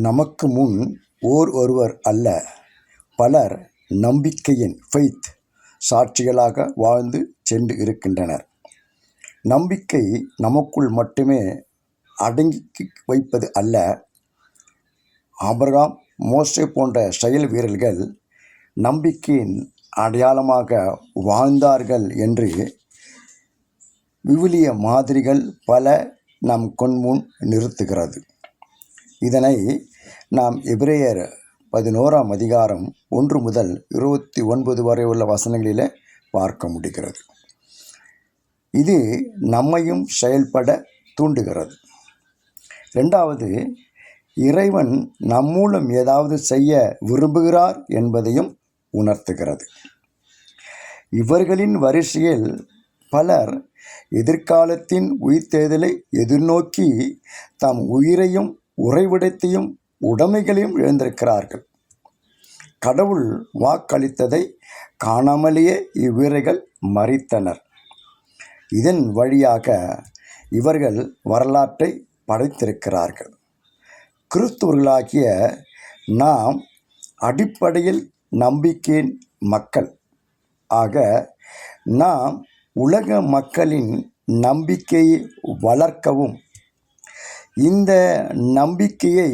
நமக்கு முன் ஒருவர் அல்ல, பலர் நம்பிக்கையின் சாட்சிகளாக வாழ்ந்து சென்று இருக்கின்றனர். நம்பிக்கை நமக்குள் மட்டுமே அடங்கி வைப்பது அல்ல. ஆபிரகாம், மோசே போன்ற செயல் வீரர்கள் நம்பிக்கையின் அடையாளமாக வாழ்ந்தார்கள் என்று விவிலிய மாதிரிகள் பல நம் கண்முன் நிறுத்துகிறது. இதனை நாம் எபிரேயர் 11ஆம் அதிகாரம் 1 முதல் 29 வரை உள்ள வசனங்களில் பார்க்க முடிகிறது. இது நம்மையும் செயல்பட தூண்டுகிறது. இரண்டாவது, இறைவன் நம் மூலம் ஏதாவது செய்ய விரும்புகிறார் என்பதையும் உணர்த்துகிறது. இவர்களின் வரிசையில் பலர் எதிர்காலத்தின் உயிர்த்தெழுதலை எதிர்நோக்கி தம் உயிரையும் உறைவிடத்தையும் உடைமைகளையும் இழந்திருக்கிறார்கள். கடவுள் வாக்களித்ததை காணாமலேயே இவ்வீரர்கள் மரித்தனர். இதன் வழியாக இவர்கள் வரலாற்றை படைத்திருக்கிறார்கள். கிறிஸ்துவர்களாகிய நாம் அடிப்படையில் நம்பிக்கையின் மக்கள் ஆக நாம் உலக மக்களின் நம்பிக்கையை வளர்க்கவும் இந்த நம்பிக்கையை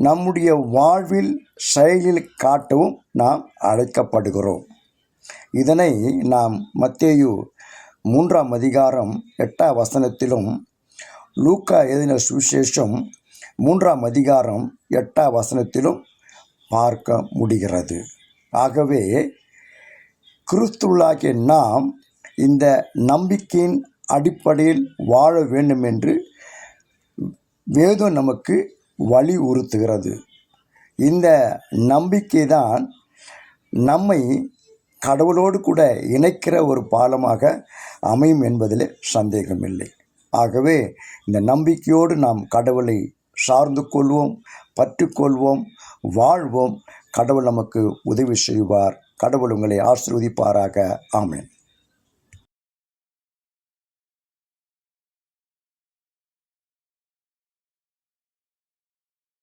நம்முடைய வாழ்வில் செயலில் காட்டவும் நாம் அழைக்கப்படுகிறோம். இதனை நாம் மத்தேயு 3ஆம் அதிகாரம் 8ஆம் வசனத்திலும், லூக்கா எழுதின சுவிசேஷம் 3ஆம் அதிகாரம் 8ஆம் வசனத்திலும் பார்க்க முடிகிறது. ஆகவே கிறிஸ்துவர்களாகிய நாம் இந்த நம்பிக்கையின் அடிப்படையில் வாழ வேண்டும் என்று வேதம் நமக்கு வலியுறுத்துகிறது. இந்த நம்பிக்கை தான் நம்மை கடவுளோடு கூட இணைக்கிற ஒரு பாலமாக அமையும் என்பதில் சந்தேகமில்லை. ஆகவே இந்த நம்பிக்கையோடு நாம் கடவுளை சார்ந்து கொள்வோம், பற்றிக்கொள்வோம், வாழ்வோம். கடவுள் நமக்கு உதவி செய்வார். கடவுள் உங்களை ஆசீர்வதிப்பாராக. ஆமென்.